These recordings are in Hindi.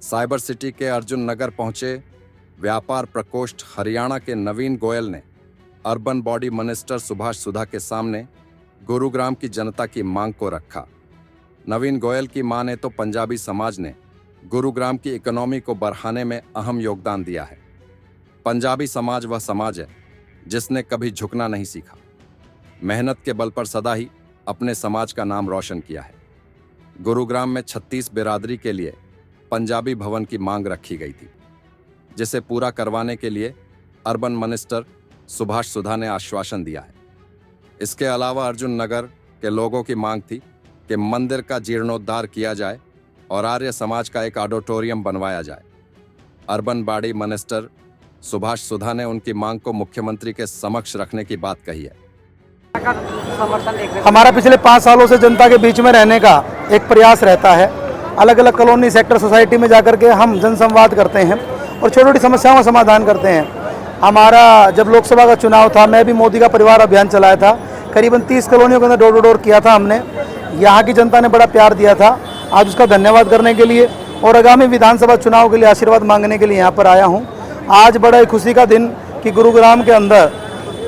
साइबर सिटी के अर्जुन नगर पहुंचे व्यापार प्रकोष्ठ हरियाणा के नवीन गोयल ने अर्बन बॉडी मिनिस्टर सुभाष सुधा के सामने गुरुग्राम की जनता की मांग को रखा। नवीन गोयल की माने तो पंजाबी समाज ने गुरुग्राम की इकोनॉमी को बढ़ाने में अहम योगदान दिया है। पंजाबी समाज वह समाज है जिसने कभी झुकना नहीं सीखा, मेहनत के बल पर सदा ही अपने समाज का नाम रोशन किया है। गुरुग्राम में 36 बिरादरी के लिए पंजाबी भवन की मांग रखी गई थी, जिसे पूरा करवाने के लिए अर्बन मिनिस्टर सुभाष सुधा ने आश्वासन दिया है। इसके अलावा अर्जुन नगर के लोगों की मांग थी कि मंदिर का जीर्णोद्धार किया जाए और आर्य समाज का एक ऑडिटोरियम बनवाया जाए। अर्बन बॉडी मिनिस्टर सुभाष सुधा ने उनकी मांग को मुख्यमंत्री के समक्ष रखने की बात कही है। हमारा पिछले 5 सालों से जनता के बीच में रहने का एक प्रयास रहता है। अलग अलग कॉलोनी सेक्टर सोसाइटी में जाकर के हम जनसंवाद करते हैं और छोटी छोटी समस्याओं का समाधान करते हैं। हमारा जब लोकसभा का चुनाव था, मैं भी मोदी का परिवार अभियान चलाया था। करीबन 30 कॉलोनियों के अंदर डोर टू डोर किया था हमने। यहाँ की जनता ने बड़ा प्यार दिया था, आज उसका धन्यवाद करने के लिए और आगामी विधानसभा चुनाव के लिए आशीर्वाद मांगने के लिए यहाँ पर आया हूँ। आज बड़ा ही खुशी का दिन कि गुरुग्राम के अंदर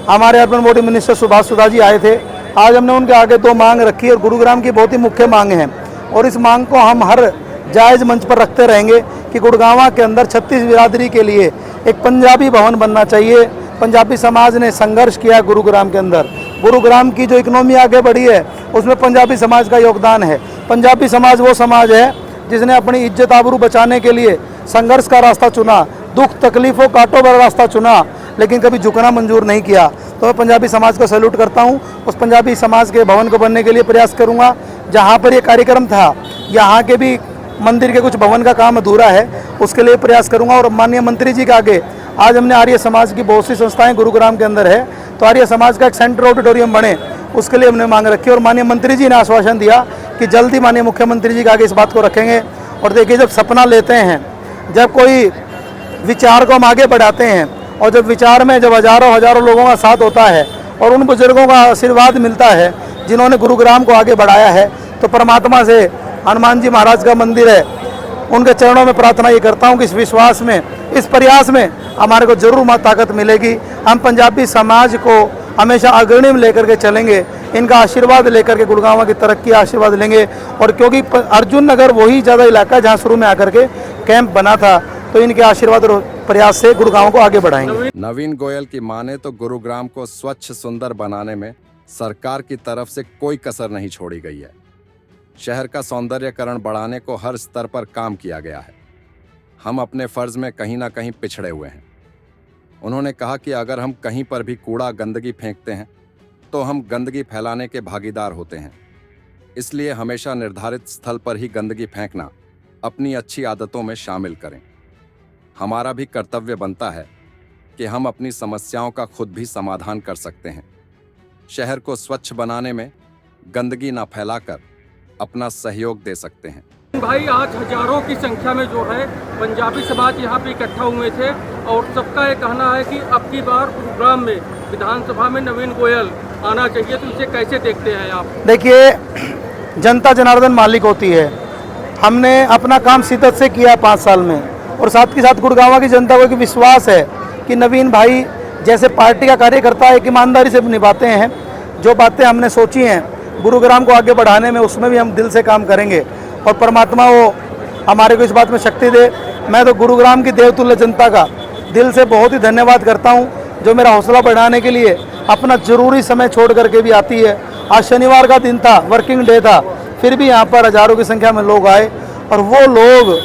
हमारे urban body minister Subhash Sudha ji आए थे। आज हमने उनके आगे 2 मांग रखी और गुरुग्राम की बहुत ही मुख्य मांग है और इस मांग को हम हर जायज़ मंच पर रखते रहेंगे कि गुड़गांव के अंदर 36 बिरादरी के लिए एक पंजाबी भवन बनना चाहिए। पंजाबी समाज ने संघर्ष किया गुरुग्राम के अंदर। गुरुग्राम की जो इकोनॉमी आगे बढ़ी है उसमें पंजाबी समाज का योगदान है। पंजाबी समाज वो समाज है जिसने अपनी इज्जत आबरू बचाने के लिए संघर्ष का रास्ता चुना, दुख तकलीफ़ों कांटों भरा रास्ता चुना, लेकिन कभी झुकना मंजूर नहीं किया। तो मैं पंजाबी समाज को सैल्यूट करता हूँ। उस पंजाबी समाज के भवन को बनने के लिए प्रयास करूँगा। जहाँ पर ये कार्यक्रम था, यहाँ के भी मंदिर के कुछ भवन का काम अधूरा है, उसके लिए प्रयास करूँगा। और माननीय मंत्री जी के आगे आज हमने आर्य समाज की बहुत सी संस्थाएं गुरुग्राम के अंदर है, तो आर्य समाज का एक सेंट्रल ऑडिटोरियम बने, उसके लिए हमने मांग रखी और माननीय मंत्री जी ने आश्वासन दिया कि जल्दी माननीय मुख्यमंत्री जी के आगे इस बात को रखेंगे। और देखिए, जब सपना लेते हैं, जब कोई विचार को हम आगे बढ़ाते हैं और जब विचार में जब हज़ारों लोगों का साथ होता है और उन बुजुर्गों का आशीर्वाद मिलता है जिन्होंने गुरुग्राम को आगे बढ़ाया है, तो परमात्मा से हनुमान जी महाराज का मंदिर है, उनके चरणों में प्रार्थना ये करता हूँ कि इस विश्वास में, इस प्रयास में हमारे को जरूर ताकत मिलेगी। हम पंजाबी समाज को हमेशा अग्रणी में लेकर के चलेंगे, इनका आशीर्वाद लेकर के गुड़गांव की तरक्की आशीर्वाद लेंगे। और क्योंकि अर्जुन नगर वही ज़्यादा इलाका है जहाँ शुरू में आकर के कैंप बना था, तो इनके आशीर्वाद और प्रयास से गुड़गांव को आगे बढ़ाएंगे। नवीन गोयल की माने तो गुरुग्राम को स्वच्छ सुंदर बनाने में सरकार की तरफ से कोई कसर नहीं छोड़ी गई है। शहर का सौंदर्यकरण बढ़ाने को हर स्तर पर काम किया गया है। हम अपने फर्ज में कहीं ना कहीं पिछड़े हुए हैं। उन्होंने कहा कि अगर हम कहीं पर भी कूड़ा गंदगी फेंकते हैं तो हम गंदगी फैलाने के भागीदार होते हैं। इसलिए हमेशा निर्धारित स्थल पर ही गंदगी फेंकना अपनी अच्छी आदतों में शामिल करें। हमारा भी कर्तव्य बनता है कि हम अपनी समस्याओं का खुद भी समाधान कर सकते हैं। शहर को स्वच्छ बनाने में गंदगी न फैलाकर अपना सहयोग दे सकते हैं। भाई, आज हजारों की संख्या में जो है पंजाबी समाज यहाँ पे इकट्ठा हुए थे और सबका ये कहना है कि अब की बार गुरुग्राम में विधानसभा में नवीन गोयल आना चाहिए, तो इसे कैसे देखते हैं आप? देखिए, जनता जनार्दन मालिक होती है। हमने अपना काम शिद्दत से किया 5 साल में और साथ के साथ गुड़गांव की जनता को एक विश्वास है कि नवीन भाई जैसे पार्टी का कार्यकर्ता एक ईमानदारी से निभाते हैं। जो बातें हमने सोची हैं गुरुग्राम को आगे बढ़ाने में, उसमें भी हम दिल से काम करेंगे और परमात्मा वो हमारे को इस बात में शक्ति दे। मैं तो गुरुग्राम की देवतुल्य जनता का दिल से बहुत ही धन्यवाद करता हूँ, जो मेरा हौसला बढ़ाने के लिए अपना जरूरी समय छोड़ करके भी आती है। आज शनिवार का दिन था, वर्किंग डे था, फिर भी यहाँ पर हजारों की संख्या में लोग आए और वो लोग,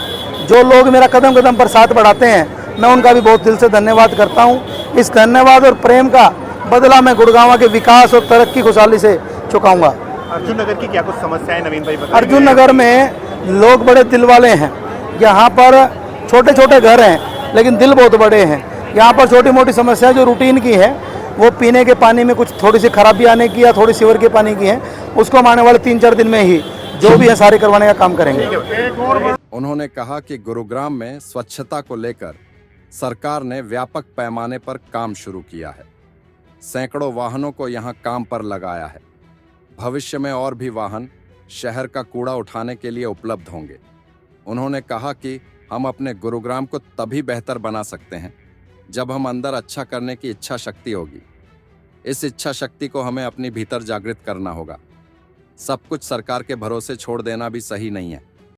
जो लोग मेरा कदम कदम पर साथ बढ़ाते हैं, मैं उनका भी बहुत दिल से धन्यवाद करता हूँ। इस धन्यवाद और प्रेम का बदला मैं गुड़गांव के विकास और तरक्की खुशहाली से चुकाऊंगा। अर्जुन नगर की क्या कुछ समस्याएं नवीन भाई बताएं? अर्जुन नगर में लोग बड़े दिल वाले हैं। यहाँ पर छोटे छोटे घर हैं लेकिन दिल बहुत बड़े हैं। यहाँ पर छोटी मोटी समस्याएं जो रूटीन की है, वो पीने के पानी में कुछ थोड़ी सी खराबी आने की या थोड़ी सीवर के पानी की है, उसको हम आने वाले 3-4 दिन में ही जो भी है सारे करवाने का काम करेंगे। उन्होंने कहा कि गुरुग्राम में स्वच्छता को लेकर सरकार ने व्यापक पैमाने पर काम शुरू किया है। सैकड़ों वाहनों को यहां काम पर लगाया है। भविष्य में और भी वाहन शहर का कूड़ा उठाने के लिए उपलब्ध होंगे। उन्होंने कहा कि हम अपने गुरुग्राम को तभी बेहतर बना सकते हैं जब हम अंदर अच्छा करने की इच्छा शक्ति होगी। इस इच्छा शक्ति को हमें अपनी भीतर जागृत करना होगा। सब कुछ सरकार के भरोसे छोड़ देना भी सही नहीं है।